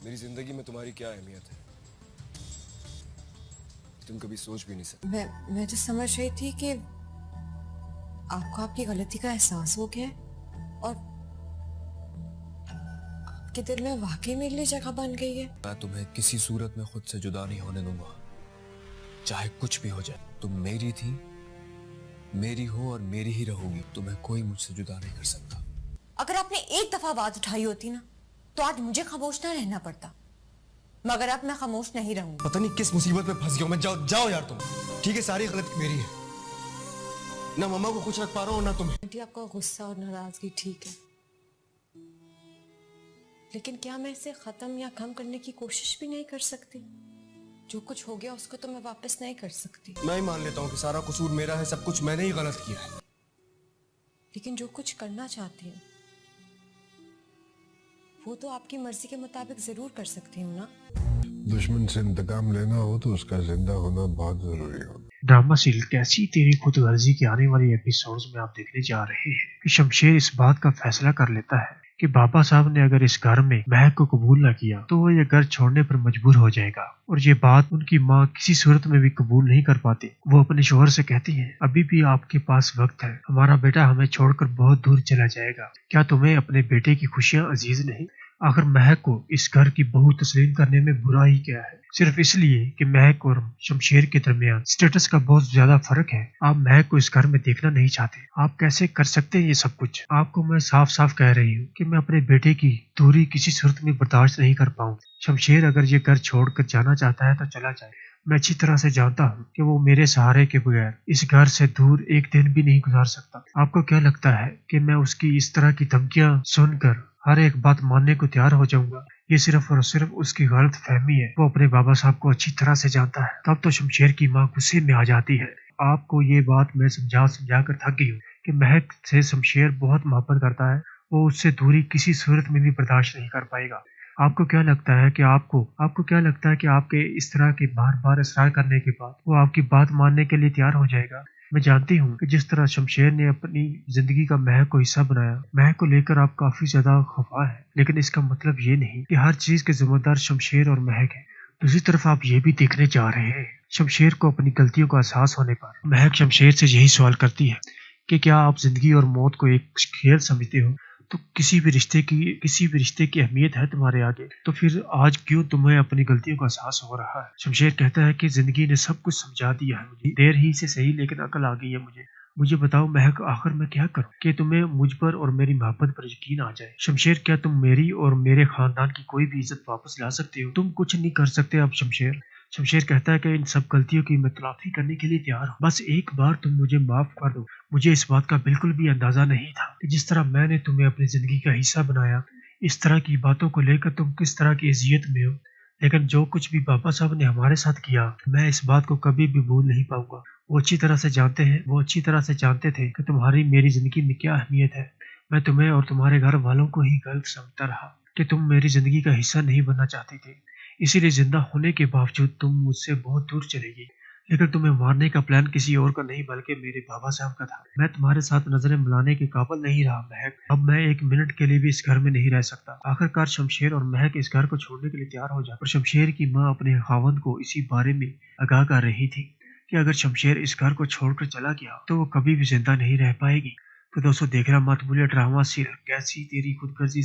मेरी जिंदगी में तुम्हारी क्या अहमियत है तुम कभी सोच भी नहीं सकते। मैं तो समझ रही थी कि आपको आपकी गलती का एहसास हो गया है और आपके दिल में वाकई मेरे लिए जगह बन गई है। मैं तुम्हें किसी सूरत में खुद से जुदा नहीं होने दूंगा, चाहे कुछ भी हो जाए। तुम मेरी थी, मेरी हो और मेरी ही रहोगी। तुम्हें कोई मुझसे जुदा नहीं कर सकता। अगर आपने एक दफा बात उठाई होती ना तो आज मुझे खामोश ना रहना पड़ता, मगर अब मैं खामोश नहीं रहूंगी। पता नहीं किस मुसीबत में फंस गया हूं मैं। जाओ यार तुम। ठीक है, सारी गलती मेरी है। ना मम्मा को खुश रख पा रहा हूं ना तुम्हें। आंटी, आपका गुस्सा और नाराजगी ठीक है, लेकिन क्या मैं इसे खत्म या कम करने की कोशिश भी नहीं कर सकती? जो कुछ हो गया उसको तो मैं वापस नहीं कर सकती। मैं ही मान लेता हूँ कि सारा कसूर मेरा है, सब कुछ मैंने ही गलत किया है। लेकिन जो कुछ करना चाहती हूँ वो तो आपकी मर्जी के मुताबिक जरूर कर सकती हूँ ना। दुश्मन से इंतकाम लेना हो तो उसका जिंदा होना बहुत जरूरी होता है। ड्रामा सीरियल कैसी तेरी खुदगर्जी के आने वाली एपिसोड्स में आप देखने जा रहे हैं कि शमशेर इस बात का फैसला कर लेता है कि बाबा साहब ने अगर इस घर में महक को कबूल न किया तो वो ये घर छोड़ने पर मजबूर हो जाएगा। और ये बात उनकी माँ किसी सूरत में भी कबूल नहीं कर पाती। वो अपने शोहर से कहती है, अभी भी आपके पास वक्त है, हमारा बेटा हमें छोड़कर बहुत दूर चला जाएगा। क्या तुम्हें अपने बेटे की खुशियाँ अजीज नहीं? आखिर महक को इस घर की बहू तस्लीम करने में बुरा ही क्या है? सिर्फ इसलिए कि महक और शमशेर के दरमियान स्टेटस का बहुत ज्यादा फर्क है। आप महक को इस घर में देखना नहीं चाहते। आप कैसे कर सकते हैं ये सब कुछ? आपको मैं साफ साफ कह रही हूँ कि मैं अपने बेटे की दूरी किसी सूरत में बर्दाश्त नहीं कर पाऊँ। शमशेर अगर ये घर छोड़कर जाना चाहता है तो चला जाए। मैं अच्छी तरह से जानता हूँ कि वो मेरे सहारे के बगैर इस घर से दूर एक दिन भी नहीं गुजार सकता। आपको क्या लगता है कि मैं उसकी इस तरह की धमकियां सुनकर हर एक बात मानने को तैयार हो जाऊंगा? ये सिर्फ और सिर्फ उसकी गलत फहमी है। वो अपने बाबा साहब को अच्छी तरह से जानता है। तब तो शमशेर की माँ गुस्से में आ जाती है। आपको ये बात मैं समझा कर थक गई हूँ कि महक से शमशेर बहुत मोहब्बत करता है। वो उससे दूरी किसी सूरत में भी बर्दाश्त नहीं कर पाएगा। आपको क्या लगता है कि आपको क्या लगता है कि आपके इस तरह के बार बार इसरार करने के बाद वो आपकी बात मानने के लिए तैयार हो जाएगा? मैं जानती हूँ कि जिस तरह शमशेर ने अपनी जिंदगी का महक को हिस्सा बनाया, महक को लेकर आप काफी ज्यादा खफा है, लेकिन इसका मतलब ये नहीं कि हर चीज के जिम्मेदार शमशेर और महक है। दूसरी तरफ आप ये भी देखने जा रहे हैं, शमशेर को अपनी गलतियों का एहसास होने पर महक शमशेर से यही सवाल करती है कि क्या आप जिंदगी और मौत को एक खेल समझते हो? तो किसी भी रिश्ते की अहमियत है तुम्हारे आगे, तो फिर आज क्यों तुम्हें अपनी गलतियों का एहसास हो रहा है? शमशेर कहता है कि जिंदगी ने सब कुछ समझा दिया है मुझे, देर ही से सही लेकिन अकल आ गई है मुझे बताओ महक, आखिर मैं क्या करूं कि तुम्हें मुझ पर और मेरी मोहब्बत पर यकीन आ जाए? शमशेर, क्या तुम मेरी और मेरे खानदान की कोई भी इज्जत वापस ला सकते हो? तुम कुछ नहीं कर सकते अब शमशेर। शमशेर कहता है कि इन सब गलतियों की मैं तलाफी करने के लिए तैयार हूँ, बस एक बार तुम मुझे माफ कर दो। मुझे इस बात का बिल्कुल भी अंदाजा नहीं था कि जिस तरह मैंने तुम्हें अपनी जिंदगी का हिस्सा बनाया, इस तरह की बातों को लेकर तुम किस तरह की अजियत में हो। लेकिन जो कुछ भी बाबा साहब ने हमारे साथ किया, मैं इस बात को कभी भी भूल नहीं पाऊंगा। वो अच्छी तरह से जानते थे कि तुम्हारी मेरी जिंदगी में क्या अहमियत है। मैं तुम्हें और तुम्हारे घर वालों को ही गलत समझता रहा कि तुम मेरी जिंदगी का हिस्सा नहीं बनना चाहते थे, इसीलिए जिंदा होने के बावजूद तुम मुझसे बहुत दूर चले गई। लेकिन तुम्हें मारने का प्लान किसी और का नहीं बल्कि मेरे बाबा साहब का था। मैं तुम्हारे साथ नजरें मिलाने के काबिल नहीं रहा महक। अब मैं एक मिनट के लिए भी इस घर में नहीं रह सकता। आखिरकार शमशेर और महक इस घर को छोड़ने के लिए तैयार हो जाते। और शमशेर की माँ अपने खावंद को इसी बारे में आगाह कर रही थी कि अगर शमशेर इस घर को छोड़कर चला गया तो वो कभी भी जिंदा नहीं रह पाएगी। तो दोस्तों, देखना मत भूलिए ड्रामा सीरियल कैसी तेरी खुदगर्जी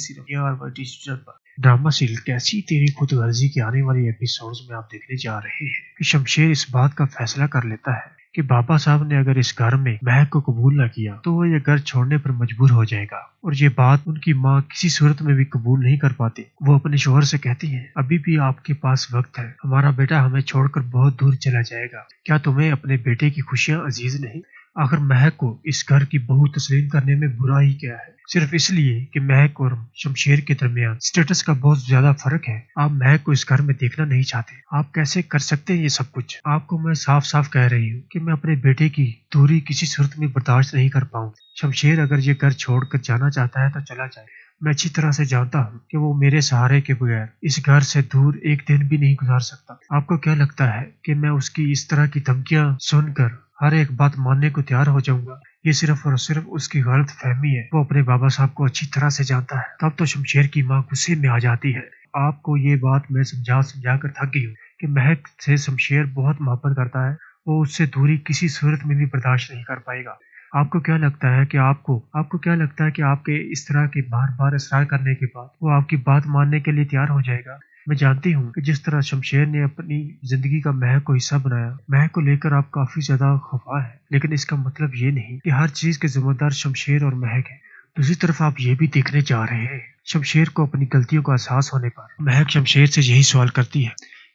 ड्रामा सीरियल कैसी तेरी खुदगर्जी के आने वाली एपिसोड्स में आप देखने जा रहे हैं कि शमशेर इस बात का फैसला कर लेता है कि बाबा साहब ने अगर इस घर में महक को कबूल न किया तो वो ये घर छोड़ने पर मजबूर हो जाएगा। और ये बात उनकी माँ किसी सूरत में भी कबूल नहीं कर पाती। वो अपने शोहर से कहती है, अभी भी आपके पास वक्त है, हमारा बेटा हमें छोड़कर बहुत दूर चला जाएगा। क्या तुम्हें अपने बेटे की खुशियाँ अजीज नहीं? आखिर महक को इस घर की बहू तस्लीम करने में बुरा ही क्या है? सिर्फ इसलिए कि महक और शमशेर के दरमियान स्टेटस का बहुत ज्यादा फर्क है। आप महक को इस घर में देखना नहीं चाहते। आप कैसे कर सकते हैं ये सब कुछ? आपको मैं साफ साफ कह रही हूँ कि मैं अपने बेटे की दूरी किसी सूरत में बर्दाश्त नहीं कर पाऊँ। शमशेर अगर ये घर छोड़कर जाना चाहता है तो चला जाए। मैं अच्छी तरह से जानता हूँ कि वो मेरे सहारे के बगैर इस घर से दूर एक दिन भी नहीं गुजार सकता। आपको क्या लगता है कि मैं उसकी इस तरह की धमकियां सुनकर हर एक बात मानने को तैयार हो जाऊंगा? ये सिर्फ और सिर्फ उसकी गलत फहमी है। वो अपने बाबा साहब को अच्छी तरह से जानता है। तब तो शमशेर की माँ गुस्से में आ जाती है। آپ کو یہ بات میں سمجھا سمجھا کر تھک گئی ہوں کہ مہک سے شمشیر بہت محبت کرتا ہے، وہ اس سے دوری کسی صورت میں بھی برداشت نہیں کر پائے گا۔ آپ کو کیا لگتا ہے کہ آپ کے اس طرح کے بار بار اصرار کرنے کے بعد وہ آپ کی بات ماننے کے لیے تیار ہو جائے گا؟ میں جانتی ہوں کہ جس طرح شمشیر نے اپنی زندگی کا مہک کو حصہ بنایا، مہک کو لے کر آپ کافی زیادہ خفا ہے، لیکن اس کا مطلب یہ نہیں کہ ہر چیز کے ذمہ دار شمشیر اور مہک ہے۔ دوسری طرف آپ یہ بھی دیکھنے جا رہے ہیں شمشیر کو اپنی غلطیوں کا احساس ہونے پر مہک شمشیر سے یہی سوال کرتی ہے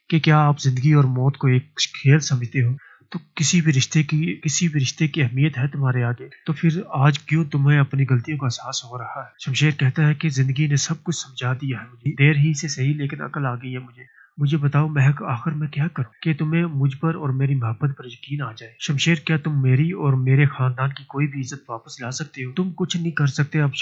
کہ کیا آپ زندگی اور موت کو ایک کھیل سمجھتے ہو؟ تو کسی بھی رشتے کی اہمیت ہے تمہارے آگے، تو پھر آج کیوں تمہیں اپنی غلطیوں کا احساس ہو رہا ہے؟ شمشیر کہتا ہے کہ زندگی نے سب کچھ سمجھا دیا ہے مجھے، دیر ہی سے صحیح لیکن عقل آ گئی ہے مجھے بتاؤ مہک، آخر میں کیا کروں کہ تمہیں مجھ پر اور میری محبت پر یقین آ جائے؟ شمشیر کیا تم میری اور میرے خاندان کی کوئی بھی عزت واپس لا سکتے ہو؟ تم کچھ نہیں کر سکتے اب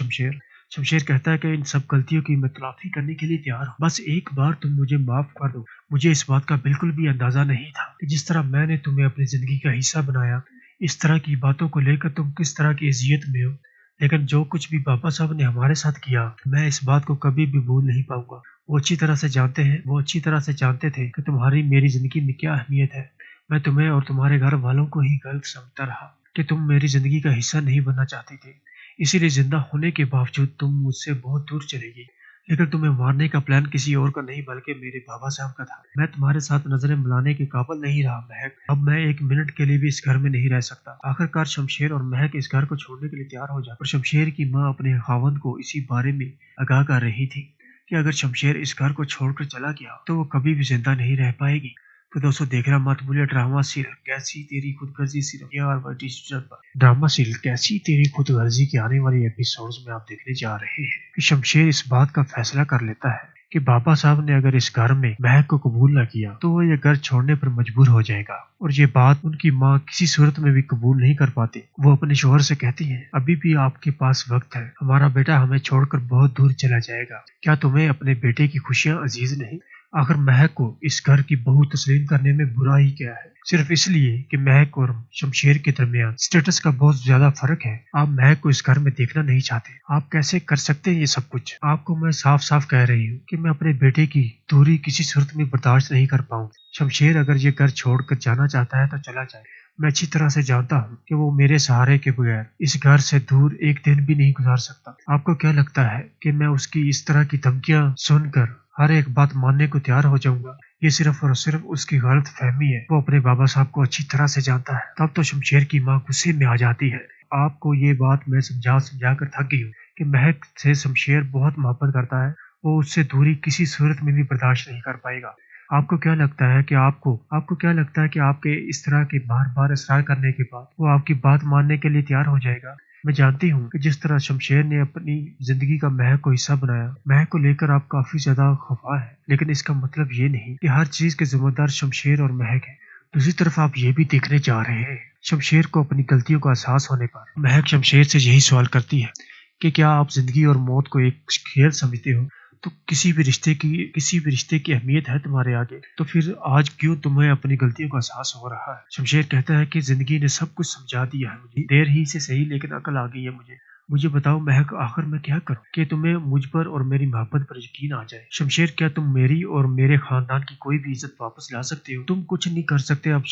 شمشیر کہتا ہے کہ ان سب غلطیوں کی میں تلافی کرنے کے لیے تیار ہوں، بس ایک بار تم مجھے معاف کر دو۔ مجھے اس بات کا بالکل بھی اندازہ نہیں تھا کہ جس طرح میں نے تمہیں اپنی زندگی کا حصہ بنایا، اس طرح کی باتوں کو لے کر تم کس طرح کی اذیت میں ہو، لیکن جو کچھ بھی بابا صاحب نے ہمارے ساتھ کیا، میں اس بات کو کبھی بھی بھول نہیں پاؤں گا۔ وہ اچھی طرح سے جانتے تھے کہ تمہاری میری زندگی میں کیا اہمیت ہے۔ میں تمہیں اور تمہارے گھر والوں کو ہی غلط سمجھتا رہا کہ تم میری زندگی کا حصہ نہیں بننا چاہتے تھے، اسی لیے زندہ ہونے کے باوجود تم مجھ سے بہت دور چلے گئی۔ لیکن تمہیں مارنے کا پلان کسی اور کا نہیں بلکہ میرے بابا صاحب کا تھا۔ میں تمہارے ساتھ نظریں ملانے کے قابل نہیں رہا مہک، اب میں ایک منٹ کے لیے بھی اس گھر میں نہیں رہ سکتا۔ آخرکار شمشیر اور مہک اس گھر کو چھوڑنے کے لیے تیار ہو جاتے، اور شمشیر کی ماں اپنے خاوند کو اسی بارے میں آگاہ کر رہی تھی کہ اگر شمشیر اس گھر کو چھوڑ کر چلا گیا تو وہ کبھی بھی زندہ نہیں رہ پائے گی۔ تو دوستو دیکھ رہا مت بھولیا ڈرامہ سیریل کیسی تیری خود غرضی صرف ڈرامہ سیریل کیسی تیری خود غرضی کے آنے والے ایپیسوڈز میں آپ دیکھنے جا رہے ہیں کہ شمشیر اس بات کا فیصلہ کر لیتا ہے کہ بابا صاحب نے اگر اس گھر میں مہک کو قبول نہ کیا تو وہ یہ گھر چھوڑنے پر مجبور ہو جائے گا، اور یہ بات ان کی ماں کسی صورت میں بھی قبول نہیں کر پاتی۔ وہ اپنے شوہر سے کہتی ہیں ابھی بھی آپ کے پاس وقت ہے، ہمارا بیٹا ہمیں چھوڑ کر بہت دور چلا جائے گا، کیا تمہیں اپنے بیٹے کی خوشیاں عزیز نہیں؟ آخر مہک کو اس گھر کی بہو تسلیم کرنے میں برا ہی کیا ہے؟ صرف اس لیے کہ مہک اور شمشیر کے درمیان سٹیٹس کا بہت زیادہ فرق ہے۔ آپ مہک کو اس گھر میں دیکھنا نہیں چاہتے، آپ کیسے کر سکتے ہیں یہ سب کچھ؟ آپ کو میں صاف صاف کہہ رہی ہوں کہ میں اپنے بیٹے کی دوری کسی صورت میں برداشت نہیں کر پاؤں۔ شمشیر اگر یہ گھر چھوڑ کر جانا چاہتا ہے تو چلا جائے، میں اچھی طرح سے جانتا ہوں کہ وہ میرے سہارے کے بغیر اس گھر سے دور ایک دن بھی نہیں گزار سکتا۔ آپ کو کیا لگتا ہے کہ میں اس کی اس طرح کی دھمکیاں سن کر ہر ایک بات ماننے کو تیار ہو جاؤں گا؟ یہ صرف اور صرف اس کی غلط فہمی ہے، وہ اپنے بابا صاحب کو اچھی طرح سے جانتا ہے۔ تب تو شمشیر کی ماں غصے میں آ جاتی ہے۔ آپ کو یہ بات میں سمجھا کر تھک گئی ہوں کہ مہک سے شمشیر بہت محبت کرتا ہے، وہ اس سے دوری کسی صورت میں بھی برداشت نہیں کر پائے گا۔ آپ کو کیا لگتا ہے کہ آپ کے اس طرح کے بار بار اصرار کرنے کے بعد وہ آپ کی بات ماننے کے لیے تیار ہو جائے گا؟ میں جانتی ہوں کہ جس طرح شمشیر نے اپنی زندگی کا مہک کو حصہ بنایا، مہک کو لے کر آپ کافی زیادہ خفا ہے، لیکن اس کا مطلب یہ نہیں کہ ہر چیز کے ذمہ دار شمشیر اور مہک ہے۔ دوسری طرف آپ یہ بھی دیکھنے جا رہے ہیں شمشیر کو اپنی غلطیوں کا احساس ہونے پر مہک شمشیر سے یہی سوال کرتی ہے کہ کیا آپ زندگی اور موت کو ایک کھیل سمجھتے ہو؟ تو کسی بھی رشتے کی اہمیت ہے تمہارے آگے، تو پھر آج کیوں تمہیں اپنی غلطیوں کا احساس ہو رہا ہے؟ شمشیر کہتا ہے کہ زندگی نے سب کچھ سمجھا دیا ہے مجھے، دیر ہی سے صحیح لیکن عقل آ گئی ہے مجھے بتاؤ مہک، آخر میں کیا کروں کہ تمہیں مجھ پر اور میری محبت پر یقین آ جائے؟ شمشیر کیا تم میری اور میرے خاندان کی کوئی بھی عزت واپس لا سکتے ہو؟ تم کچھ نہیں کر سکتے اب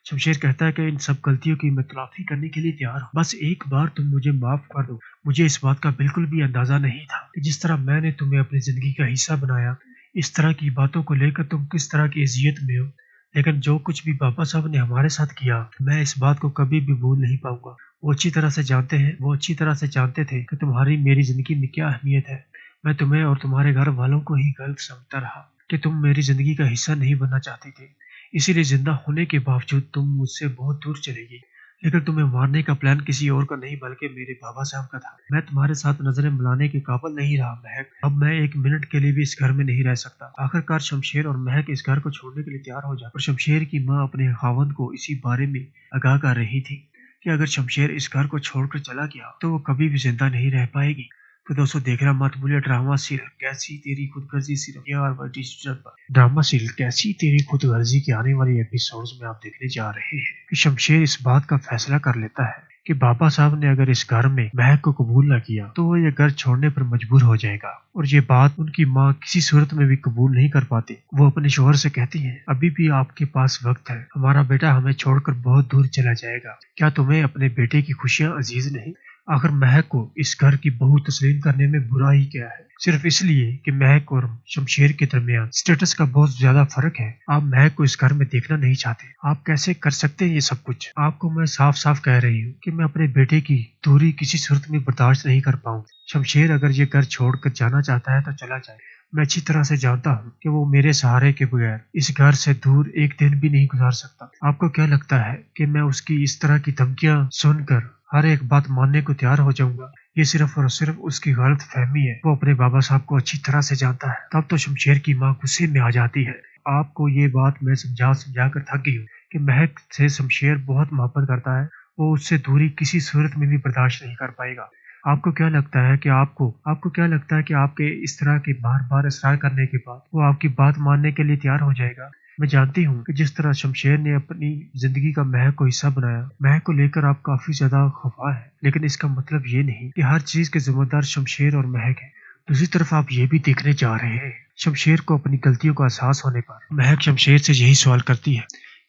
شمشیر کہتا ہے کہ ان سب غلطیوں کی میں تلافی کرنے کے لیے تیار ہوں، بس ایک بار تم مجھے معاف کر دو۔ مجھے اس بات کا بالکل بھی اندازہ نہیں تھا کہ جس طرح میں نے تمہیں اپنی زندگی کا حصہ بنایا، اس طرح کی باتوں کو لے کر تم کس طرح کی اذیت میں ہو، لیکن جو کچھ بھی بابا صاحب نے ہمارے ساتھ کیا، میں اس بات کو کبھی بھی بھول نہیں پاؤں گا۔ وہ اچھی طرح سے جانتے تھے کہ تمہاری میری زندگی میں کیا اہمیت ہے۔ میں تمہیں اور تمہارے گھر والوں کو ہی غلط سمجھتا رہا کہ تم میری زندگی کا حصہ نہیں بننا چاہتے تھے، اسی لیے زندہ ہونے کے باوجود تم مجھ سے بہت دور چلے گئی۔ لیکن تمہیں مارنے کا پلان کسی اور کا نہیں بلکہ میرے بابا صاحب کا تھا۔ میں تمہارے ساتھ نظریں ملانے کے قابل نہیں رہا مہک، اب میں ایک منٹ کے لیے بھی اس گھر میں نہیں رہ سکتا۔ آخرکار شمشیر اور مہک اس گھر کو چھوڑنے کے لیے تیار ہو جاتے، اور شمشیر کی ماں اپنے خاوند کو اسی بارے میں آگاہ کر رہی تھی کہ اگر شمشیر اس گھر کو چھوڑ کر چلا گیا تو وہ کبھی بھی زندہ نہیں رہ پائے گی۔ تو دوستو دیکھ رہا مت بھولیا ڈرامہ سیریل کیسی تیری خود غرضی صرف ڈرامہ سیریل کیسی تیری خود غرضی کے آنے والے ایپیسوڈز میں آپ دیکھنے جا رہے ہیں کہ شمشیر اس بات کا فیصلہ کر لیتا ہے کہ بابا صاحب نے اگر اس گھر میں مہک کو قبول نہ کیا تو وہ یہ گھر چھوڑنے پر مجبور ہو جائے گا، اور یہ بات ان کی ماں کسی صورت میں بھی قبول نہیں کر پاتی۔ وہ اپنے شوہر سے کہتی ہیں، ابھی بھی آپ کے پاس وقت ہے، ہمارا بیٹا ہمیں چھوڑ کر بہت دور چلا جائے گا، کیا تمہیں اپنے بیٹے کی خوشیاں عزیز نہیں؟ آخر مہک کو اس گھر کی بہو تسلیم کرنے میں برا ہی کیا ہے؟ صرف اس لیے کہ مہک اور شمشیر کے درمیان اسٹیٹس کا بہت زیادہ فرق ہے۔ آپ مہک کو اس گھر میں دیکھنا نہیں چاہتے، آپ کیسے کر سکتے ہیں یہ سب کچھ؟ آپ کو میں صاف صاف کہہ رہی ہوں کہ میں اپنے بیٹے کی دوری کسی صورت میں برداشت نہیں کر پاؤں۔ شمشیر اگر یہ گھر چھوڑ کر جانا چاہتا ہے تو چلا جائے، میں اچھی طرح سے جانتا ہوں کہ وہ میرے سہارے کے بغیر اس گھر سے دور ایک دن بھی نہیں گزار سکتا۔ آپ کو کیا لگتا ہے کہ میں اس کی اس طرح کی دھمکیاں سن کر ہر ایک بات ماننے کو تیار ہو جاؤں گا؟ یہ صرف اور صرف اس کی غلط فہمی ہے، وہ اپنے بابا صاحب کو اچھی طرح سے جانتا ہے۔ تب تو شمشیر کی ماں غصے میں آ جاتی ہے۔ آپ کو یہ بات میں سمجھا کر تھک گئی ہوں کہ مہک سے شمشیر بہت محبت کرتا ہے، وہ اس سے دوری کسی صورت میں بھی برداشت نہیں کر پائے گا۔ آپ کو کیا لگتا ہے کہ آپ کے اس طرح کے بار بار اصرار کرنے کے بعد وہ آپ کی بات ماننے کے لیے تیار ہو جائے گا؟ میں جانتی ہوں کہ جس طرح شمشیر نے اپنی زندگی کا مہک کو حصہ بنایا، مہک کو لے کر آپ کافی زیادہ خفا ہے، لیکن اس کا مطلب یہ نہیں کہ ہر چیز کے ذمہ دار شمشیر اور مہک ہے۔ دوسری طرف آپ یہ بھی دیکھنے جا رہے ہیں، شمشیر کو اپنی غلطیوں کا احساس ہونے پر مہک شمشیر سے یہی سوال کرتی ہے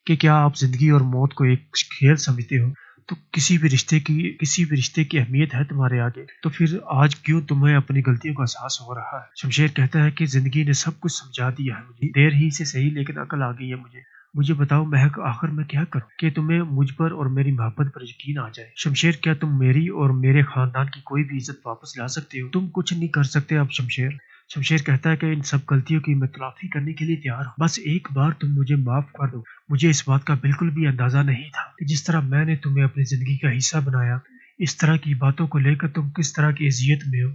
کہ کیا آپ زندگی اور موت کو ایک کھیل سمجھتے ہو؟ تو کسی بھی رشتے کی اہمیت ہے تمہارے آگے، تو پھر آج کیوں تمہیں اپنی غلطیوں کا احساس ہو رہا ہے؟ شمشیر کہتا ہے کہ زندگی نے سب کچھ سمجھا دیا ہے مجھے، دیر ہی سے صحیح لیکن عقل آ گئی ہے مجھے بتاؤ مہک، آخر میں کیا کروں کہ تمہیں مجھ پر اور میری محبت پر یقین آ جائے؟ شمشیر، کیا تم میری اور میرے خاندان کی کوئی بھی عزت واپس لا سکتے ہو؟ تم کچھ نہیں کر سکتے اب شمشیر کہتا ہے کہ ان سب غلطیوں کی میں تلافی کرنے کے لیے تیار ہوں، بس ایک بار تم مجھے معاف کر دو۔ مجھے اس بات کا بالکل بھی اندازہ نہیں تھا کہ جس طرح میں نے تمہیں اپنی زندگی کا حصہ بنایا، اس طرح کی باتوں کو لے کر تم کس طرح کی اذیت میں ہو،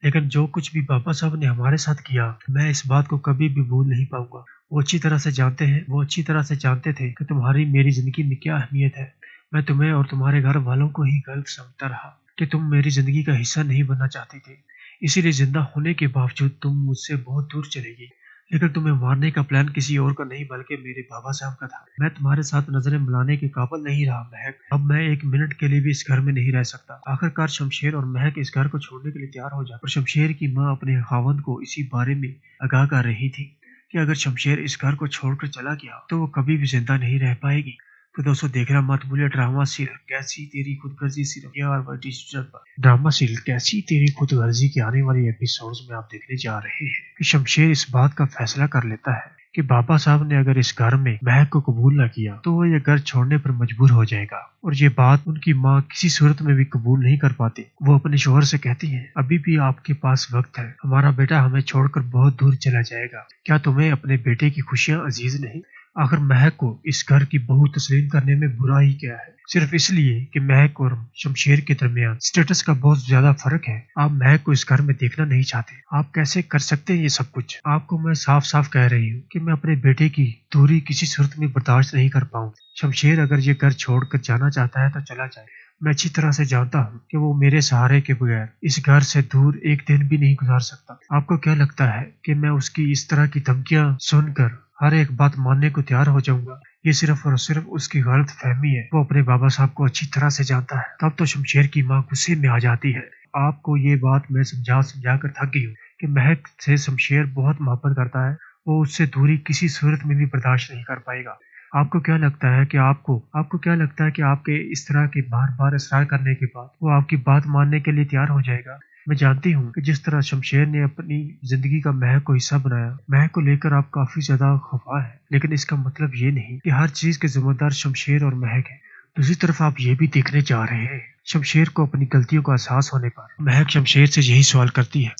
لیکن جو کچھ بھی بابا صاحب نے ہمارے ساتھ کیا، میں اس بات کو کبھی بھی بھول نہیں پاؤں گا۔ وہ اچھی طرح سے جانتے تھے کہ تمہاری میری زندگی میں کیا اہمیت ہے۔ میں تمہیں اور تمہارے گھر والوں کو ہی غلط سمجھتا رہا کہ تم میری زندگی کا حصہ نہیں بننا چاہتے تھے، اسی لیے زندہ ہونے کے باوجود تم مجھ سے بہت دور چلے گئی، لیکن تمہیں مارنے کا پلان کسی اور کا نہیں بلکہ میرے بابا صاحب کا تھا۔ میں تمہارے ساتھ نظریں ملانے کے قابل نہیں رہا مہک، اب میں ایک منٹ کے لیے بھی اس گھر میں نہیں رہ سکتا۔ آخرکار شمشیر اور مہک اس گھر کو چھوڑنے کے لیے تیار ہو جاتے، اور شمشیر کی ماں اپنے خاوند کو اسی بارے میں آگاہ کر رہی تھی کہ اگر شمشیر اس گھر کو چھوڑ کر چلا گیا تو وہ کبھی بھی زندہ نہیں رہ پائے گی۔ تو دوستوں دیکھنا مت بھولے ڈرامہ سیریل کیسی تیری خود غرضی صرف ڈرامہ سیریل کیسی تیری خود غرضی کے آنے والی ایپیسوڈز میں آپ دیکھنے جا رہے ہیں کہ شمشیر اس بات کا فیصلہ کر لیتا ہے کہ بابا صاحب نے اگر اس گھر میں مہک کو قبول نہ کیا تو وہ یہ گھر چھوڑنے پر مجبور ہو جائے گا، اور یہ بات ان کی ماں کسی صورت میں بھی قبول نہیں کر پاتی۔ وہ اپنے شوہر سے کہتی ہیں، ابھی بھی آپ کے پاس وقت ہے، ہمارا بیٹا ہمیں چھوڑ کر بہت دور چلا جائے گا، کیا تمہیں اپنے بیٹے کی خوشیاں عزیز نہیں؟ آخر مہک کو اس گھر کی بہو تسلیم کرنے میں برا ہی کیا ہے؟ صرف اس لیے کہ مہک اور شمشیر کے درمیان اسٹیٹس کا بہت زیادہ فرق ہے۔ آپ مہک کو اس گھر میں دیکھنا نہیں چاہتے، آپ کیسے کر سکتے ہیں یہ سب کچھ؟ آپ کو میں صاف صاف کہہ رہی ہوں کہ میں اپنے بیٹے کی دوری کسی صورت میں برداشت نہیں کر پاؤں۔ شمشیر اگر یہ گھر چھوڑ کر جانا چاہتا ہے تو چلا جائے، میں اچھی طرح سے جانتا ہوں کہ وہ میرے سہارے کے بغیر اس گھر سے دور ایک دن بھی نہیں گزار سکتا۔ آپ کو کیا لگتا ہے کہ میں اس کی اس طرح کی دھمکیاں سن کر ہر ایک بات ماننے کو تیار ہو جاؤں گا؟ یہ صرف اور صرف اس کی غلط فہمی ہے، وہ اپنے بابا صاحب کو اچھی طرح سے جانتا ہے۔ تب تو شمشیر کی ماں غصے میں آ جاتی ہے۔ آپ کو یہ بات میں سمجھا کر تھک گئی ہوں کہ مہک سے شمشیر بہت محبت کرتا ہے، وہ اس سے دوری کسی صورت میں بھی برداشت نہیں کر پائے گا۔ آپ کو کیا لگتا ہے کہ آپ کے اس طرح کے بار بار اصرار کرنے کے بعد وہ آپ کی بات ماننے کے لیے تیار ہو جائے گا؟ میں جانتی ہوں کہ جس طرح شمشیر نے اپنی زندگی کا مہک کو حصہ بنایا، مہک کو لے کر آپ کافی زیادہ خفا ہے، لیکن اس کا مطلب یہ نہیں کہ ہر چیز کے ذمہ دار شمشیر اور مہک ہے۔ دوسری طرف آپ یہ بھی دیکھنے جا رہے ہیں، شمشیر کو اپنی غلطیوں کا احساس ہونے پر مہک شمشیر سے یہی سوال کرتی ہے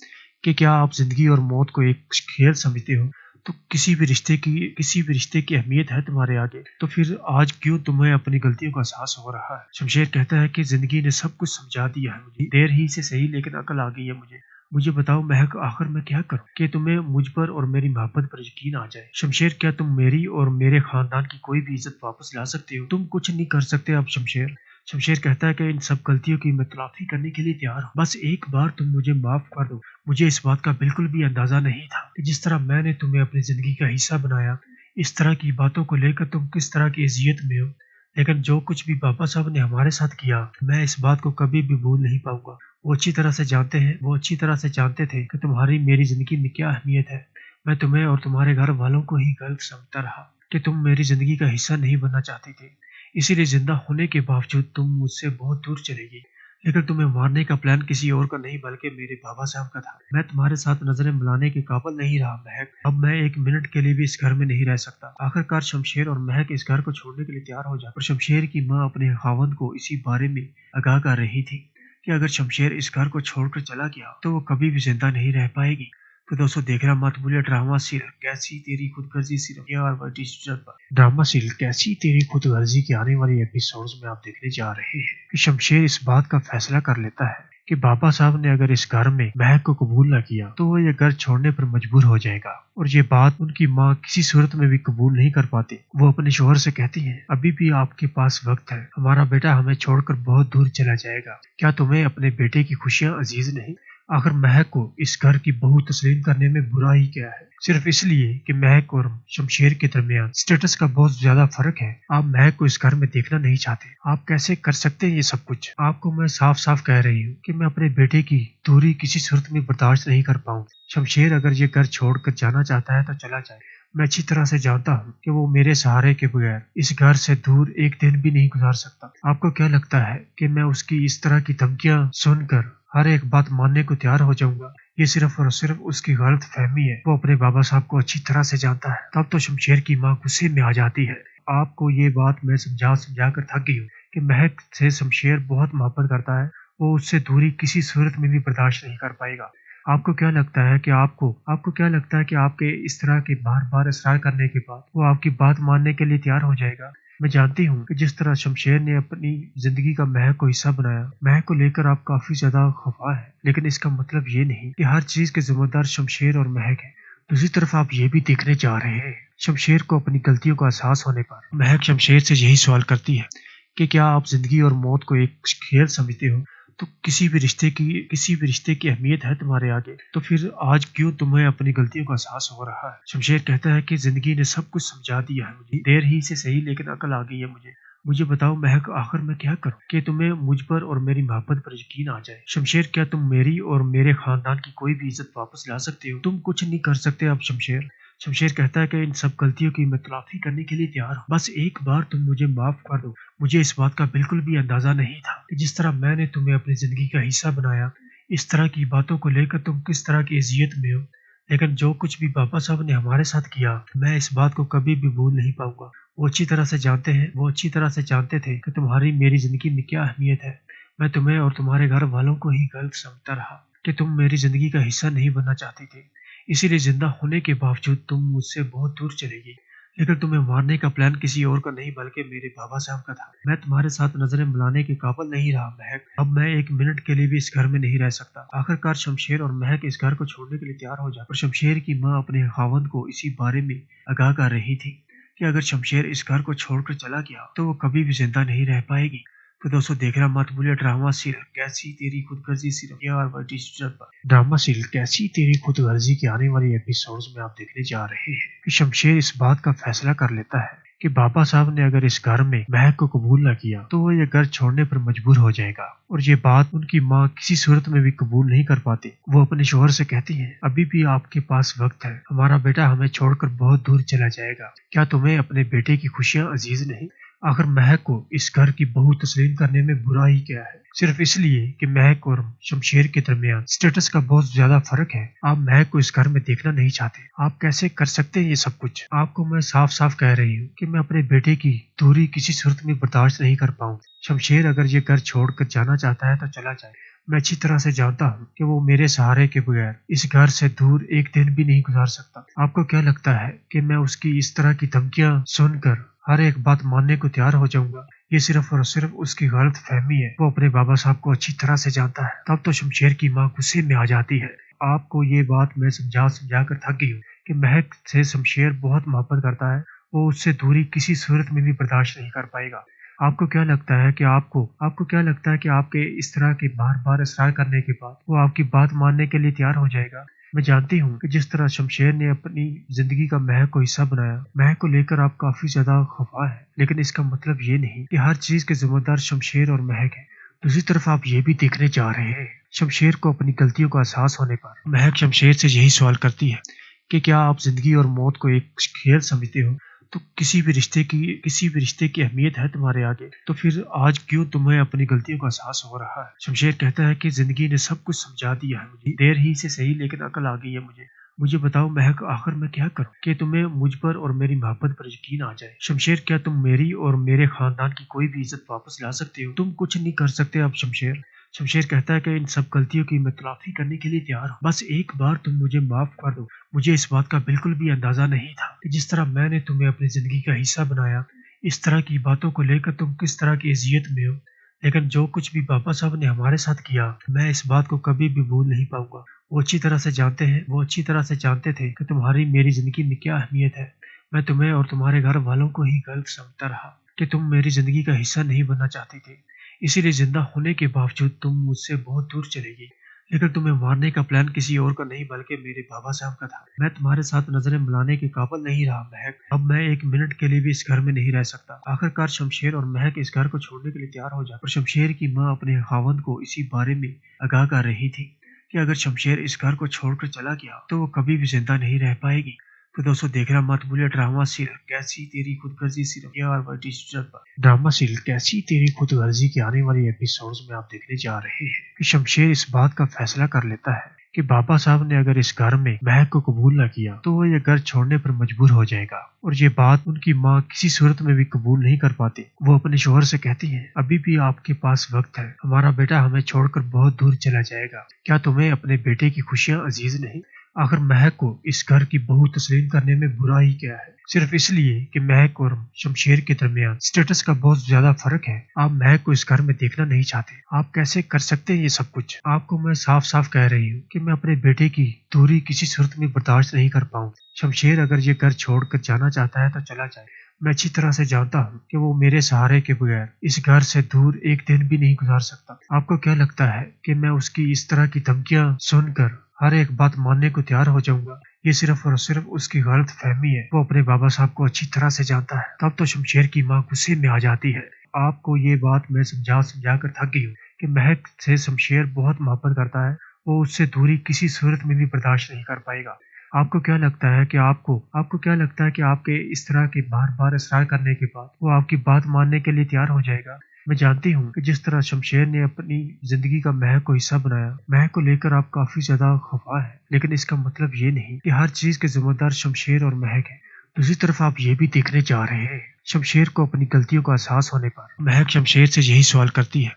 کہ کیا آپ زندگی اور موت کو ایک کھیل سمجھتے ہو؟ تو کسی بھی رشتے کی اہمیت ہے تمہارے آگے، تو پھر آج کیوں تمہیں اپنی غلطیوں کا احساس ہو رہا ہے؟ شمشیر کہتا ہے کہ زندگی نے سب کچھ سمجھا دیا ہے مجھے، دیر ہی سے صحیح لیکن عقل آ گئی ہے مجھے بتاؤ مہک، آخر میں کیا کروں کہ تمہیں مجھ پر اور میری محبت پر یقین آ جائے؟ شمشیر، کیا تم میری اور میرے خاندان کی کوئی بھی عزت واپس لا سکتے ہو؟ تم کچھ نہیں کر سکتے اب شمشیر کہتا ہے کہ ان سب غلطیوں کی میں تلافی کرنے کے لیے تیار ہوں، بس ایک بار تم مجھے معاف کر دو۔ مجھے اس بات کا بالکل بھی اندازہ نہیں تھا کہ جس طرح میں نے تمہیں اپنی زندگی کا حصہ بنایا، اس طرح کی باتوں کو لے کر تم کس طرح کی اذیت میں ہو، لیکن جو کچھ بھی بابا صاحب نے ہمارے ساتھ کیا میں اس بات کو کبھی بھی بھول نہیں پاؤں گا۔ وہ اچھی طرح سے جانتے تھے کہ تمہاری میری زندگی میں کیا اہمیت ہے۔ میں تمہیں اور تمہارے گھر والوں کو ہی غلط سمجھتا رہا کہ تم میری زندگی کا حصہ نہیں بننا چاہتے تھے، اسی لیے زندہ ہونے کے باوجود تم مجھ سے بہت دور چلے گئی۔ لیکن تمہیں مارنے کا پلان کسی اور کا نہیں بلکہ میرے بابا صاحب کا تھا۔ میں تمہارے ساتھ نظریں ملانے کے قابل نہیں رہا مہک، اب میں ایک منٹ کے لیے بھی اس گھر میں نہیں رہ سکتا۔ آخر کار شمشیر اور مہک اس گھر کو چھوڑنے کے لیے تیار ہو جاتے اور شمشیر کی ماں اپنے خاوند کو اسی بارے میں آگاہ کر رہی تھی کہ اگر شمشیر اس گھر کو چھوڑ کر چلا گیا تو وہ کبھی بھی زندہ نہیں رہ پائے گی۔ تو دوستوں دیکھ رہا مت بھولیا ڈرامہ سیریل کیسی تیری خود غرضی ڈرامہ سیریل کیسی تیری خود غرضی کے آنے والی ایپیسوڈز میں آپ دیکھنے جا رہے ہیں کہ شمشیر اس بات کا فیصلہ کر لیتا ہے کہ بابا صاحب نے اگر اس گھر میں مہک کو قبول نہ کیا تو وہ یہ گھر چھوڑنے پر مجبور ہو جائے گا، اور یہ بات ان کی ماں کسی صورت میں بھی قبول نہیں کر پاتی۔ وہ اپنے شوہر سے کہتی ہیں ابھی بھی آپ کے پاس وقت ہے، ہمارا بیٹا ہمیں چھوڑ کر بہت دور چلا جائے گا، کیا تمہیں اپنے بیٹے کی خوشیاں عزیز نہیں؟ آخر مہک کو اس گھر کی بہو تسلیم کرنے میں برا ہی کیا ہے، صرف اس لیے کہ مہک اور شمشیر کے درمیان سٹیٹس کا بہت زیادہ فرق ہے۔ آپ مہک کو اس گھر میں دیکھنا نہیں چاہتے، آپ کیسے کر سکتے ہیں یہ سب کچھ؟ آپ کو میں صاف صاف کہہ رہی ہوں کہ میں اپنے بیٹے کی دوری کسی صورت میں برداشت نہیں کر پاؤں۔ شمشیر اگر یہ گھر چھوڑ کر جانا چاہتا ہے تو چلا جائے، میں اچھی طرح سے جانتا ہوں کہ وہ میرے سہارے کے بغیر اس گھر سے دور ایک دن بھی نہیں گزار سکتا۔ آپ کو کیا لگتا ہے کہ میں اس کی اس طرح کی دھمکیاں سن کر ہر ایک بات ماننے کو تیار ہو جاؤں گا؟ یہ صرف اور صرف اس کی غلط فہمی ہے، وہ اپنے بابا صاحب کو اچھی طرح سے جانتا ہے۔ تب تو شمشیر کی ماں غصے میں آ جاتی ہے۔ آپ کو یہ بات میں سمجھا کر تھک گئی ہوں کہ مہک سے شمشیر بہت محبت کرتا ہے، وہ اس سے دوری کسی صورت میں بھی برداشت نہیں کر پائے گا۔ آپ کو کیا لگتا ہے کہ آپ کے اس طرح کے بار بار اصرار کرنے کے بعد وہ آپ کی بات ماننے کے لیے تیار ہو جائے گا؟ میں جانتی ہوں کہ جس طرح شمشیر نے اپنی زندگی کا مہک کو حصہ بنایا، مہک کو لے کر آپ کافی زیادہ خفا ہے، لیکن اس کا مطلب یہ نہیں کہ ہر چیز کے ذمہ دار شمشیر اور مہک ہے۔ دوسری طرف آپ یہ بھی دیکھنے جا رہے ہیں شمشیر کو اپنی غلطیوں کا احساس ہونے پر مہک شمشیر سے یہی سوال کرتی ہے کہ کیا آپ زندگی اور موت کو ایک کھیل سمجھتے ہو؟ تو کسی بھی رشتے کی اہمیت ہے تمہارے آگے؟ تو پھر آج کیوں تمہیں اپنی غلطیوں کا احساس ہو رہا ہے؟ شمشیر کہتا ہے کہ زندگی نے سب کچھ سمجھا دیا ہے مجھے، دیر ہی سے صحیح لیکن عقل آ گئی ہے مجھے بتاؤ مہک، آخر میں کیا کروں کہ تمہیں مجھ پر اور میری محبت پر یقین آ جائے؟ شمشیر کیا تم میری اور میرے خاندان کی کوئی بھی عزت واپس لا سکتے ہو؟ تم کچھ نہیں کر سکتے اب شمشیر کہتا ہے کہ ان سب غلطیوں کی میں تلافی کرنے کے لیے تیار ہوں، بس ایک بار تم مجھے معاف کر دو۔ مجھے اس بات کا بالکل بھی اندازہ نہیں تھا کہ جس طرح میں نے تمہیں اپنی زندگی کا حصہ بنایا، اس طرح کی باتوں کو لے کر تم کس طرح کی اذیت میں ہو۔ لیکن جو کچھ بھی بابا صاحب نے ہمارے ساتھ کیا میں اس بات کو کبھی بھی بھول نہیں پاؤں گا۔ وہ اچھی طرح سے جانتے تھے کہ تمہاری میری زندگی میں کیا اہمیت ہے۔ میں تمہیں اور تمہارے گھر والوں کو ہی غلط سمجھتا رہا کہ تم میری زندگی کا حصہ نہیں بننا چاہتے تھے، اسی لیے زندہ ہونے کے باوجود تم مجھ سے بہت دور چلے گئی۔ لیکن تمہیں مارنے کا پلان کسی اور کا نہیں بلکہ میرے بابا صاحب کا تھا۔ میں تمہارے ساتھ نظریں ملانے کے قابل نہیں رہا مہک، اب میں ایک منٹ کے لیے بھی اس گھر میں نہیں رہ سکتا۔ آخر کار شمشیر اور مہک اس گھر کو چھوڑنے کے لیے تیار ہو جاتے اور شمشیر کی ماں اپنے خاوند کو اسی بارے میں آگاہ کر رہی تھی کہ اگر شمشیر اس گھر کو چھوڑ کر چلا گیا تو وہ کبھی بھی زندہ نہیں رہ پائے گی۔ تو دوستوں دیکھ رہا مت بھولیا ڈرامہ سیریل کیسی تیری خود غرضی ڈرامہ سیریل کیسی تیری خود غرضی کے آنے والی ایپیسوڈز میں آپ دیکھنے جا رہے ہیں کہ شمشیر اس بات کا فیصلہ کر لیتا ہے کہ بابا صاحب نے اگر اس گھر میں مہک کو قبول نہ کیا تو وہ یہ گھر چھوڑنے پر مجبور ہو جائے گا، اور یہ بات ان کی ماں کسی صورت میں بھی قبول نہیں کر پاتی۔ وہ اپنے شوہر سے کہتی ہیں ابھی بھی آپ کے پاس وقت ہے، ہمارا بیٹا ہمیں چھوڑ کر بہت دور چلا جائے گا، کیا تمہیں اپنے بیٹے کی خوشیاں عزیز نہیں؟ آخر مہک کو اس گھر کی بہو تسلیم کرنے میں برا ہی کیا ہے، صرف اس لیے کہ مہک اور شمشیر کے درمیان سٹیٹس کا بہت زیادہ فرق ہے۔ آپ مہک کو اس گھر میں دیکھنا نہیں چاہتے، آپ کیسے کر سکتے ہیں یہ سب کچھ؟ آپ کو میں صاف صاف کہہ رہی ہوں کہ میں اپنے بیٹے کی دوری کسی صورت میں برداشت نہیں کر پاؤں۔ شمشیر اگر یہ گھر چھوڑ کر جانا چاہتا ہے تو چلا جائے، میں اچھی طرح سے جانتا ہوں کہ وہ میرے سہارے کے بغیر اس گھر سے دور ایک دن بھی نہیں گزار سکتا۔ آپ کو کیا لگتا ہے کہ میں اس کی اس طرح کی دھمکیاں سن کر ہر ایک بات ماننے کو تیار ہو جاؤں گا؟ یہ صرف اور صرف اس کی غلط فہمی ہے، وہ اپنے بابا صاحب کو اچھی طرح سے جانتا ہے۔ تب تو شمشیر کی ماں غصے میں آ جاتی ہے۔ آپ کو یہ بات میں سمجھا کر تھک گئی ہوں کہ مہک سے شمشیر بہت محبت کرتا ہے، وہ اس سے دوری کسی صورت میں بھی برداشت نہیں کر پائے گا۔ آپ کو کیا لگتا ہے کہ آپ کے اس طرح کے بار بار اصرار کرنے کے بعد وہ آپ کی بات ماننے کے لیے تیار ہو جائے گا؟ मैं जानती हूँ कि जिस तरह शमशेर ने अपनी जिंदगी का महक को हिस्सा बनाया, महक को लेकर आप काफी ज्यादा खफा है, लेकिन इसका मतलब ये नहीं कि हर चीज के जिम्मेदार शमशेर और महक है। दूसरी तरफ आप ये भी देखने जा रहे हैं, शमशेर को अपनी गलतियों का एहसास होने पर महक शमशेर से यही सवाल करती है कि क्या आप जिंदगी और मौत को एक खेल समझते हो? तो किसी भी रिश्ते की अहमियत है तुम्हारे आगे, तो फिर आज क्यों तुम्हें अपनी गलतियों का एहसास हो रहा है? शमशेर कहता है कि जिंदगी ने सब कुछ समझा दिया है मुझे, देर ही से सही लेकिन अकल आ गई है मुझे बताओ महक, आखिर मैं क्या करूं कि तुम्हें मुझ पर और मेरी मोहब्बत पर यकीन आ जाए? शमशेर, क्या तुम मेरी और मेरे खानदान की कोई भी इज्जत वापस ला सकते हो? तुम कुछ नहीं कर सकते अब शमशेर। शमशेर कहता है कि इन सब गलतियों की मैं तलाफी करने के लिए तैयार हूँ, बस एक बार तुम मुझे माफ कर दो। मुझे इस बात का बिल्कुल भी अंदाजा नहीं था कि जिस तरह मैंने तुम्हें अपनी जिंदगी का हिस्सा बनाया, इस तरह की बातों को लेकर तुम किस तरह की अजियत में हो। लेकिन जो कुछ भी बाबा साहब ने हमारे साथ किया, मैं इस बात को कभी भी भूल नहीं पाऊंगा। वो अच्छी तरह से जानते थे कि तुम्हारी मेरी जिंदगी में क्या अहमियत है। मैं तुम्हें और तुम्हारे घर वालों को ही गलत समझता रहा कि तुम मेरी जिंदगी का हिस्सा नहीं बनना चाहते थे, इसीलिए जिंदा होने के बावजूद तुम मुझसे बहुत दूर चले गई। लेकिन तुम्हें मारने का प्लान किसी और का नहीं बल्कि मेरे बाबा साहब का था। मैं तुम्हारे साथ नजरें मिलाने के काबिल नहीं रहा महक, अब मैं एक मिनट के लिए भी इस घर में नहीं रह सकता। आखिरकार शमशेर और महक इस घर को छोड़ने के लिए तैयार हो जाए, और शमशेर की माँ अपने खावंद को इसी बारे में आगाह कर रही थी कि अगर शमशेर इस घर को छोड़कर चला गया तो वो कभी भी जिंदा नहीं रह पाएगी। तो दोस्तों देखना मत भूलिए ड्रामा सीरियल कैसी तेरी खुदगर्जी सिर्फ ड्रामा सीरियल कैसी तेरी खुदगर्जी के आने वाली एपिसोड्स में आप देखने जा रहे हैं कि शमशेर इस बात का फैसला कर लेता है कि बाबा साहब ने अगर इस घर में महक को कबूल न किया तो वो ये घर छोड़ने पर मजबूर हो जाएगा, और ये बात उनकी माँ किसी सूरत में भी कबूल नहीं कर पाती। वो अपने शोहर से कहती है, अभी भी आपके पास वक्त है, हमारा बेटा हमें छोड़कर बहुत दूर चला जाएगा। क्या तुम्हें अपने बेटे की खुशियाँ अजीज नहीं? आखिर महक को इस घर की बहू तस्लीम करने में बुरा ही क्या है? सिर्फ इसलिए कि महक और शमशेर के दरमियान स्टेटस का बहुत ज्यादा फर्क है। आप महक को इस घर में देखना नहीं चाहते। आप कैसे कर सकते हैं ये सब कुछ? आपको मैं साफ साफ कह रही हूँ कि मैं अपने बेटे की दूरी किसी सूरत में बर्दाश्त नहीं कर पाऊँ। शमशेर अगर ये घर छोड़कर जाना चाहता है तो चला जाए। मैं अच्छी तरह से जानता हूँ कि वो मेरे सहारे के बगैर इस घर से दूर एक दिन भी नहीं गुजार सकता। आपको क्या लगता है कि मैं उसकी इस तरह की धमकियां सुनकर हर एक बात मानने को तैयार हो जाऊंगा? ये सिर्फ और सिर्फ उसकी गलत फहमी है। वो अपने बाबा साहब को अच्छी तरह से जानता है। तब तो शमशेर की माँ गुस्से में आ जाती है। आपको ये बात मैं समझा कर थक गई हूँ कि महक से शमशेर बहुत मोहब्बत करता है। वो उससे दूरी किसी सूरत में भी बर्दाश्त नहीं कर पाएगा। आपको क्या लगता है कि आपके इस तरह के बार बार इसरार करने के बाद वो आपकी बात मानने के लिए तैयार हो जाएगा? मैं जानती हूँ कि जिस तरह शमशेर ने अपनी जिंदगी का महक को हिस्सा बनाया, महक को लेकर आप काफी ज्यादा खफा है, लेकिन इसका मतलब ये नहीं कि हर चीज के जिम्मेदार शमशेर और महक है। दूसरी तरफ आप ये भी देखने जा रहे हैं, शमशेर को अपनी गलतियों का एहसास होने पर महक शमशेर से यही सवाल करती है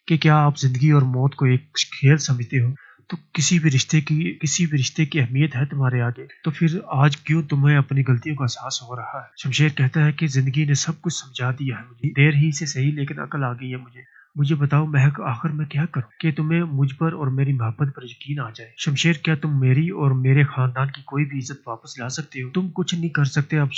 कि क्या आप जिंदगी और मौत को एक खेल समझते हो? तो किसी भी रिश्ते की अहमियत है तुम्हारे आगे, तो फिर आज क्यों तुम्हें अपनी गलतियों का एहसास हो रहा है? शमशेर कहता है कि जिंदगी ने सब कुछ समझा दिया है मुझे, देर ही से सही लेकिन अकल आ गई है मुझे बताओ महक, आखिर मैं क्या करूं कि तुम्हें मुझ पर और मेरी मोहब्बत पर यकीन आ जाए? शमशेर, क्या तुम मेरी और मेरे खानदान की कोई भी इज्जत वापस ला सकते हो? तुम कुछ नहीं कर सकते अब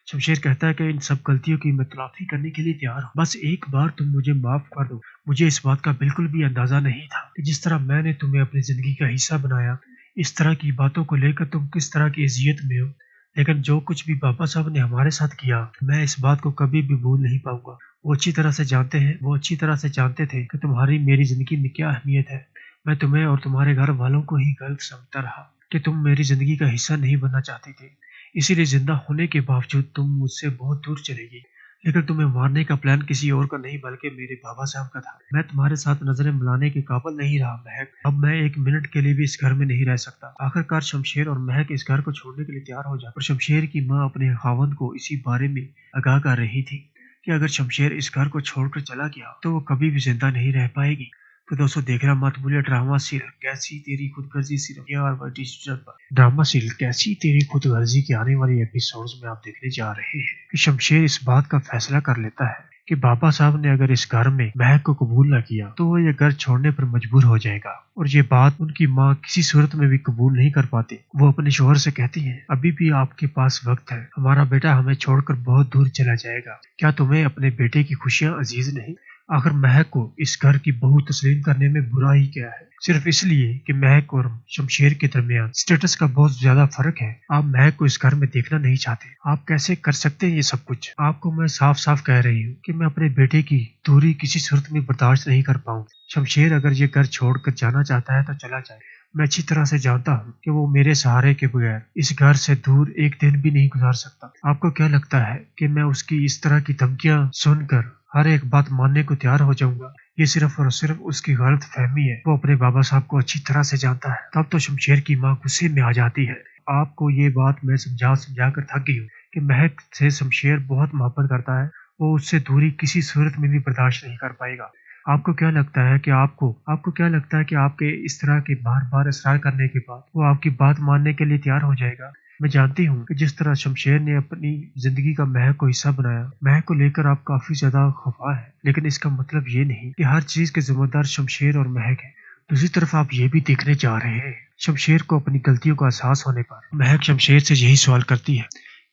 शमशेर कहता है कि इन सब गलतियों की मैं तलाफी करने के लिए तैयार हूँ, बस एक बार तुम मुझे माफ कर दो। मुझे इस बात का बिल्कुल भी अंदाजा नहीं था कि जिस तरह मैंने तुम्हें अपनी जिंदगी का हिस्सा बनाया, इस तरह की बातों को लेकर तुम किस तरह की अजियत में हो। लेकिन जो कुछ भी बाबा साहब ने हमारे साथ किया, मैं इस बात को कभी भी भूल नहीं पाऊंगा। वो अच्छी तरह से जानते थे कि तुम्हारी मेरी जिंदगी में क्या अहमियत है। मैं तुम्हें और तुम्हारे घर वालों को ही गलत समझता रहा कि तुम मेरी जिंदगी का हिस्सा नहीं बनना चाहते थे, इसीलिए जिंदा होने के बावजूद तुम मुझसे बहुत दूर चले गई। लेकिन तुम्हें मारने का प्लान किसी और का नहीं बल्कि मेरे बाबा साहब का था। मैं तुम्हारे साथ नजरें मिलाने के काबिल नहीं रहा महक, अब मैं एक मिनट के लिए भी इस घर में नहीं रह सकता। आखिरकार शमशेर और महक इस घर को छोड़ने के लिए तैयार हो जाए, और शमशेर की माँ अपने खावंद को इसी बारे में आगाह कर रही थी कि अगर शमशेर इस घर को छोड़कर चला गया तो वो कभी भी जिंदा नहीं रह पाएगी। तो दोस्तों देखना मत भूलिए ड्रामा सीरियल कैसी तेरी खुदगर्जी सिर्फ ड्रामा सीरियल कैसी तेरी खुदगर्जी के आने वाली एपिसोड्स में आप देखने जा रहे हैं कि शमशेर इस बात का फैसला कर लेता है कि बाबा साहब ने अगर इस घर में महक को कबूल न किया तो वो ये घर छोड़ने पर मजबूर हो जाएगा, और ये बात उनकी माँ किसी सूरत में भी कबूल नहीं कर पाती। वो अपने शोहर से कहती है, अभी भी आपके पास वक्त है, हमारा बेटा हमें छोड़कर बहुत दूर चला जाएगा। क्या तुम्हें अपने बेटे की खुशियाँ अजीज नहीं? आखिर महक को इस घर की बहू तस्लीम करने में बुरा ही क्या है, सिर्फ इसलिए कि महक और शमशेर के दरमियान स्टेटस का बहुत ज्यादा फर्क है। आप महक को इस घर में देखना नहीं चाहते। आप कैसे कर सकते हैं ये सब कुछ? आपको मैं साफ साफ कह रही हूँ कि मैं अपने बेटे की दूरी किसी सूरत में बर्दाश्त नहीं कर पाऊँ। शमशेर अगर ये घर छोड़कर जाना चाहता है तो चला जाए। मैं अच्छी तरह से जानता हूँ कि वो मेरे सहारे के बगैर इस घर से दूर एक दिन भी नहीं गुजार सकता। आपको क्या लगता है कि मैं उसकी इस तरह की धमकियां सुनकर हर एक बात मानने को तैयार हो जाऊंगा? ये सिर्फ और सिर्फ उसकी गलत फहमी है। वो अपने बाबा साहब को अच्छी तरह से जानता है। तब तो शमशेर की माँ गुस्से में आ जाती है। आपको ये बात मैं समझा कर थक गई हूँ कि महक से शमशेर बहुत मोहब्बत करता है। वो उससे दूरी किसी सूरत में भी बर्दाश्त नहीं कर पाएगा। आपको क्या लगता है कि आपके इस तरह के बार बार इसरार करने के बाद वो आपकी बात मानने के लिए तैयार हो जाएगा? मैं जानती हूँ कि जिस तरह शमशेर ने अपनी जिंदगी का महक को हिस्सा बनाया, महक को लेकर आप काफी ज्यादा खफा है, लेकिन इसका मतलब ये नहीं कि हर चीज के जिम्मेदार शमशेर और महक है। दूसरी तरफ आप ये भी देखने जा रहे हैं, शमशेर को अपनी गलतियों का एहसास होने पर महक शमशेर से यही सवाल करती है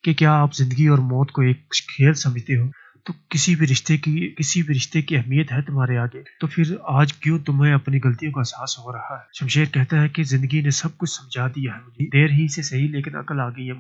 कि क्या आप जिंदगी और मौत को एक खेल समझते हो? तो किसी भी रिश्ते की अहमियत है तुम्हारे आगे, तो फिर आज क्यों तुम्हें अपनी गलतियों का एहसास हो रहा है? शमशेर कहता है कि जिंदगी ने सब कुछ समझा दिया है मुझे, देर ही से सही लेकिन अकल आ गई है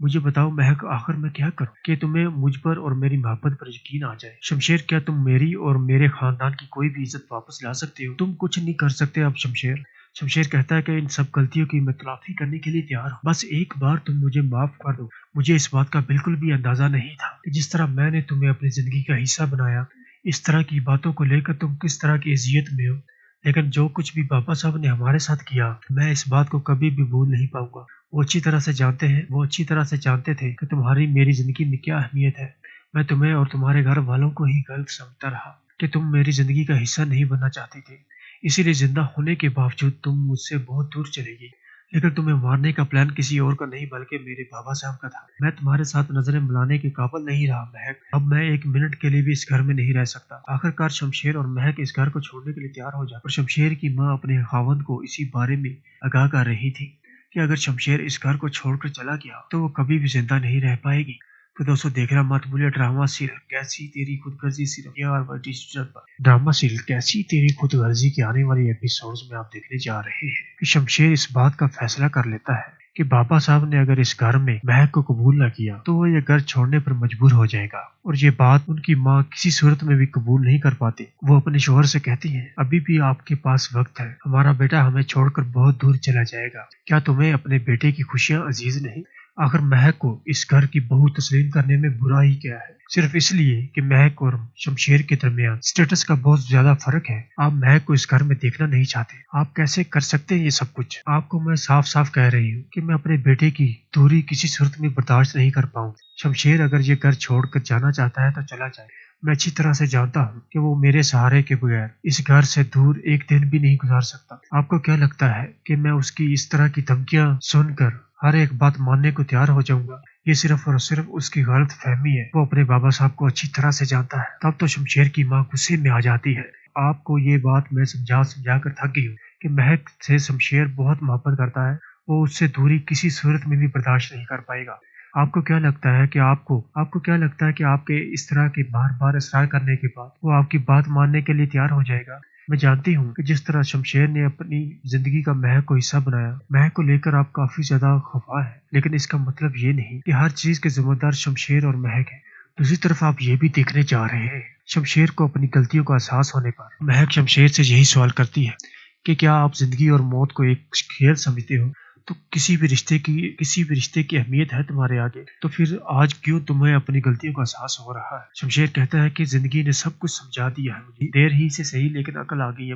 मुझे बताओ महक, आखिर मैं क्या करूं कि तुम्हें मुझ पर और मेरी मोहब्बत पर यकीन आ जाए? शमशेर, क्या तुम मेरी और मेरे खानदान की कोई भी इज्जत वापस ला सकते हो? तुम कुछ नहीं कर सकते अब शमशेर। शमशेर कहता है कि इन सब गलतियों की मैं तलाफी करने के लिए तैयार हूँ, बस एक बार तुम मुझे माफ कर दो। मुझे इस बात का बिल्कुल भी अंदाजा नहीं था कि जिस तरह मैंने तुम्हें अपनी जिंदगी का हिस्सा बनाया, इस तरह की बातों को लेकर तुम किस तरह की अजियत में हो। लेकिन जो कुछ भी बाबा साहब ने हमारे साथ किया, मैं इस बात को कभी भी भूल नहीं पाऊंगा। वो अच्छी तरह से जानते थे कि तुम्हारी मेरी जिंदगी में क्या अहमियत है। मैं तुम्हें और तुम्हारे घर वालों को ही गलत समझता रहा कि तुम मेरी जिंदगी का हिस्सा नहीं बनना चाहती थी, इसीलिए जिंदा होने के बावजूद तुम मुझसे बहुत दूर चली गई। लेकिन तुम्हें मारने का प्लान किसी और का नहीं बल्कि मेरे बाबा साहब का था। मैं तुम्हारे साथ नजरें मिलाने के काबिल नहीं रहा महक, अब मैं एक मिनट के लिए भी इस घर में नहीं रह सकता। आखिरकार शमशेर और महक इस घर को छोड़ने के लिए तैयार हो जाए, और शमशेर की माँ अपने खावंद को इसी बारे में आगाह कर रही थी कि अगर शमशेर इस घर को छोड़कर चला गया तो वो कभी भी जिंदा नहीं रह पाएगी। तो दोस्तों, देखना मत भूलिए ड्रामा सीरियल कैसी तेरी खुदगर्जी ड्रामा सीरियल कैसी तेरी खुदगर्जी के आने वाली एपिसोड्स में आप देखने जा रहे हैं कि शमशेर इस बात का फैसला कर लेता है कि बाबा साहब ने अगर इस घर में महक को कबूल न किया तो वो ये घर छोड़ने पर मजबूर हो जाएगा, और ये बात उनकी माँ किसी सूरत में भी कबूल नहीं कर पाती। वो अपने शोहर से कहती है, अभी भी आपके पास वक्त है, हमारा बेटा हमें छोड़कर बहुत दूर चला जाएगा। क्या तुम्हें अपने बेटे की खुशियाँ अजीज नहीं? आखिर महक को इस घर की बहू तस्लीम करने में बुरा ही क्या है, सिर्फ इसलिए कि महक और शमशेर के दरमियान स्टेटस का बहुत ज्यादा फर्क है। आप महक को इस घर में देखना नहीं चाहते। आप कैसे कर सकते हैं ये सब कुछ? आपको मैं साफ साफ कह रही हूँ कि मैं अपने बेटे की दूरी किसी सूरत में बर्दाश्त नहीं कर पाऊँ। शमशेर अगर ये घर छोड़कर जाना चाहता है तो चला जाए। मैं अच्छी तरह से जानता हूँ कि वो मेरे सहारे के बगैर इस घर से दूर एक दिन भी नहीं गुजार सकता। आपको क्या लगता है कि मैं उसकी इस तरह की धमकियां सुनकर हर एक बात मानने को तैयार हो जाऊंगा? ये सिर्फ और सिर्फ उसकी गलत फहमी है। वो अपने बाबा साहब को अच्छी तरह से जानता है। तब तो शमशेर की माँ गुस्से में आ जाती है। आपको ये बात मैं समझा कर थक गई हूँ कि महक से शमशेर बहुत मोहब्बत करता है। वो उससे दूरी किसी सूरत में भी बर्दाश्त नहीं कर पाएगा। आपको क्या लगता है कि आपके इस तरह के बार बार इसरार करने के बाद वो आपकी बात मानने के लिए तैयार हो जाएगा? मैं जानती हूँ कि जिस तरह शमशेर ने अपनी जिंदगी का महक को हिस्सा बनाया, महक को लेकर आप काफी ज्यादा खफा है, लेकिन इसका मतलब ये नहीं कि हर चीज के जिम्मेदार शमशेर और महक है। दूसरी तरफ आप ये भी देखने जा रहे हैं, शमशेर को अपनी गलतियों का एहसास होने पर महक शमशेर से यही सवाल करती है कि क्या आप जिंदगी और मौत को एक खेल समझते हो? तो किसी भी रिश्ते की अहमियत है तुम्हारे आगे, तो फिर आज क्यों तुम्हें अपनी गलतियों का एहसास हो रहा है? शमशेर कहता है कि जिंदगी ने सब कुछ समझा दिया है मुझे, देर ही से सही लेकिन अकल आ गई है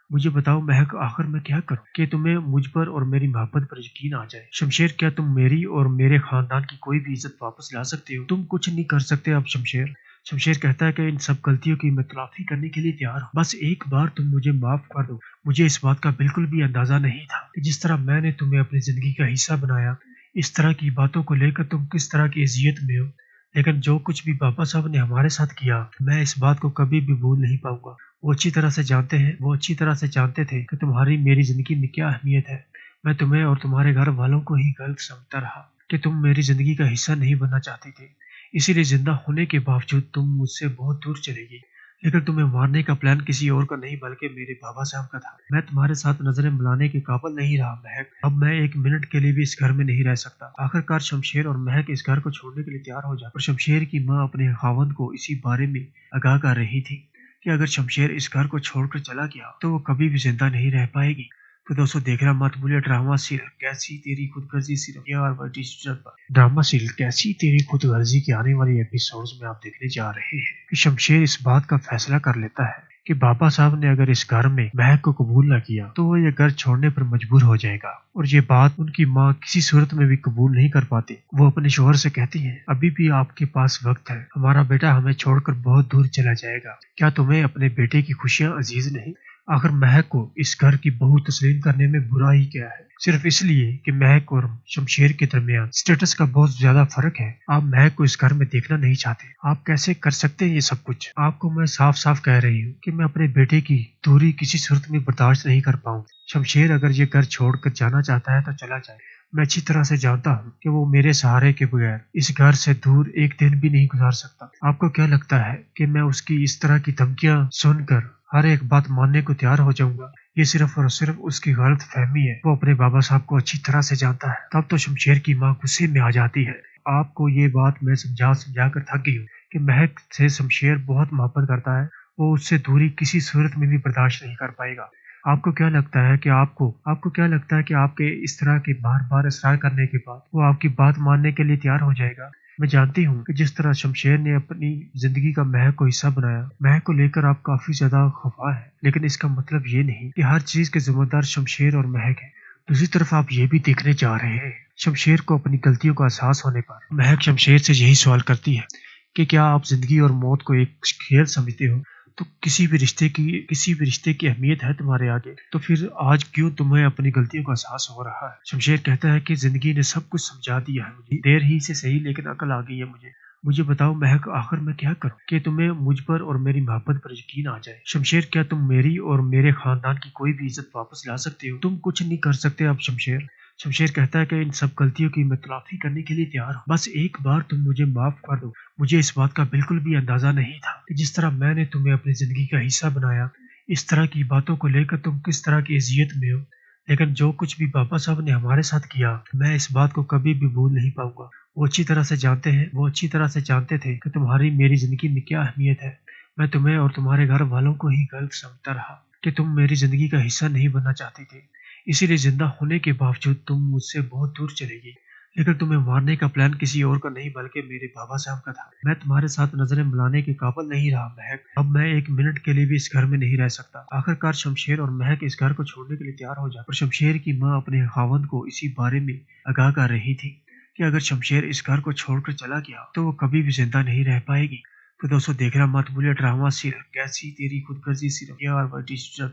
मुझे बताओ महक, आखिर मैं क्या करूं कि तुम्हें मुझ पर और मेरी मोहब्बत पर यकीन आ जाए? शमशेर, क्या तुम मेरी और मेरे खानदान की कोई भी इज्जत वापस ला सकते हो? तुम कुछ नहीं कर सकते अब शमशेर। शमशेर कहता है कि इन सब गलतियों की मैं तलाफी करने के लिए तैयार हूँ, बस एक बार तुम मुझे माफ कर दो। मुझे इस बात का बिल्कुल भी अंदाजा नहीं था कि जिस तरह मैंने तुम्हें अपनी जिंदगी का हिस्सा बनाया, इस तरह की बातों को लेकर तुम किस तरह की अजियत में हो। लेकिन जो कुछ भी बाबा साहब ने हमारे साथ किया, मैं इस बात को कभी भी भूल नहीं पाऊंगा। वो अच्छी तरह से जानते थे कि तुम्हारी मेरी जिंदगी में क्या अहमियत है। मैं तुम्हें और तुम्हारे घर वालों को ही गलत समझता रहा कि तुम मेरी जिंदगी का हिस्सा नहीं बनना चाहती थी, इसीलिए जिंदा होने के बावजूद तुम मुझसे बहुत दूर चली गई। लेकिन तुम्हें मारने का प्लान किसी और का नहीं बल्कि मेरे बाबा साहब का था। मैं तुम्हारे साथ नजरें मिलाने के काबिल नहीं रहा महक। अब मैं एक मिनट के लिए भी इस घर में नहीं रह सकता। आखिरकार शमशेर और महक इस घर को छोड़ने के लिए तैयार हो जाए और शमशेर की माँ अपने खावंद को इसी बारे में आगाह कर रही थी कि अगर शमशेर इस घर को छोड़कर चला गया तो वो कभी भी जिंदा नहीं रह पाएगी। तो दोस्तों देखना मत भूलिए ड्रामा सीरियल कैसी तेरी खुदगर्जी सीरियल ड्रामा सीरियल कैसी तेरी खुदगर्जी के आने वाली एपिसोड्स में आप देखने जा रहे हैं कि शमशेर इस बात का फैसला कर लेता है कि बाबा साहब ने अगर इस घर में महक को कबूल न किया तो वो ये घर छोड़ने पर मजबूर हो जाएगा। और ये बात उनकी माँ किसी सूरत में भी कबूल नहीं कर पाती। वो अपने शोहर से कहती है, अभी भी आपके पास वक्त है, हमारा बेटा हमें छोड़कर बहुत दूर चला जाएगा। क्या तुम्हें अपने बेटे की खुशियाँ अजीज नहीं? आखिर महक को इस घर की बहू तस्लीम करने में बुरा ही क्या है? सिर्फ इसलिए कि महक और शमशेर के दरमियान स्टेटस का बहुत ज्यादा फर्क है। आप महक को इस घर में देखना नहीं चाहते। आप कैसे कर सकते हैं ये सब कुछ? आपको मैं साफ साफ कह रही हूँ कि मैं अपने बेटे की दूरी किसी सूरत में बर्दाश्त नहीं कर पाऊँ। शमशेर अगर ये घर छोड़कर जाना चाहता है तो चला जाए। मैं अच्छी तरह से जानता हूँ कि वो मेरे सहारे के बगैर इस घर से दूर एक दिन भी नहीं गुजार सकता। आपको क्या लगता है कि मैं उसकी इस तरह की धमकियां सुनकर हर एक बात मानने को तैयार हो जाऊंगा? ये सिर्फ और सिर्फ उसकी गलत फहमी है। वो अपने बाबा साहब को अच्छी तरह से जानता है। तब तो शमशेर की माँ गुस्से में आ जाती है। आपको ये बात मैं समझा कर थक गई हूँ कि महक से शमशेर बहुत मोहब्बत करता है। वो उससे दूरी किसी सूरत में भी बर्दाश्त नहीं कर पाएगा। आपको क्या लगता है कि आपके इस तरह के बार बार इसरार करने के बाद वो आपकी बात मानने के लिए तैयार हो जाएगा? मैं जानती हूँ कि जिस तरह शमशेर ने अपनी जिंदगी का महक को हिस्सा बनाया, महक को लेकर आप काफी ज्यादा खफा है, लेकिन इसका मतलब ये नहीं कि हर चीज के जिम्मेदार शमशेर और महक है। दूसरी तरफ आप ये भी देखने जा रहे हैं शमशेर को अपनी गलतियों का एहसास होने पर महक शमशेर से यही सवाल करती है कि क्या आप जिंदगी और मौत को एक खेल समझते हो? तो किसी भी रिश्ते की अहमियत है तुम्हारे आगे, तो फिर आज क्यों तुम्हें अपनी गलतियों का एहसास हो रहा है? शमशेर कहता है कि जिंदगी ने सब कुछ समझा दिया है मुझे, देर ही से सही लेकिन अकल आ गई है मुझे बताओ महक, आखिर मैं क्या करूं कि तुम्हें मुझ पर और मेरी मोहब्बत पर यकीन आ जाए? शमशेर, क्या तुम मेरी और मेरे खानदान की कोई भी इज्जत वापस ला सकते हो? तुम कुछ नहीं कर सकते अब शमशेर। शमशेर कहता है कि इन सब गलतियों की मैं तलाफी करने के लिए तैयार हूँ, बस एक बार तुम मुझे माफ कर दो। मुझे इस बात का बिल्कुल भी अंदाजा नहीं था कि जिस तरह मैंने तुम्हें अपनी जिंदगी का हिस्सा बनाया, इस तरह की बातों को लेकर तुम किस तरह की अजियत में हो। लेकिन जो कुछ भी बाबा साहब ने हमारे साथ किया, मैं इस बात को कभी भी भूल नहीं पाऊंगा। वो अच्छी तरह से जानते थे कि तुम्हारी मेरी जिंदगी में क्या अहमियत है। मैं तुम्हें और तुम्हारे घर वालों को ही गलत समझता रहा कि तुम मेरी जिंदगी का हिस्सा नहीं बनना चाहते थे, इसीलिए जिंदा होने के बावजूद तुम मुझसे बहुत दूर चले गई। लेकिन तुम्हें मारने का प्लान किसी और का नहीं बल्कि मेरे बाबा साहब का था। मैं तुम्हारे साथ नजरें मिलाने के काबिल नहीं रहा महक। अब मैं एक मिनट के लिए भी इस घर में नहीं रह सकता। आखिरकार शमशेर और महक इस घर को छोड़ने के लिए तैयार हो जाए और शमशेर की माँ अपने खावंद को इसी बारे में आगाह कर रही थी कि अगर शमशेर इस घर को छोड़कर चला गया तो वो कभी भी जिंदा नहीं रह पाएगी। तो दोस्तों देखना मत भूलिए ड्रामा सीरियल कैसी तेरी खुदगर्जी सीरियल।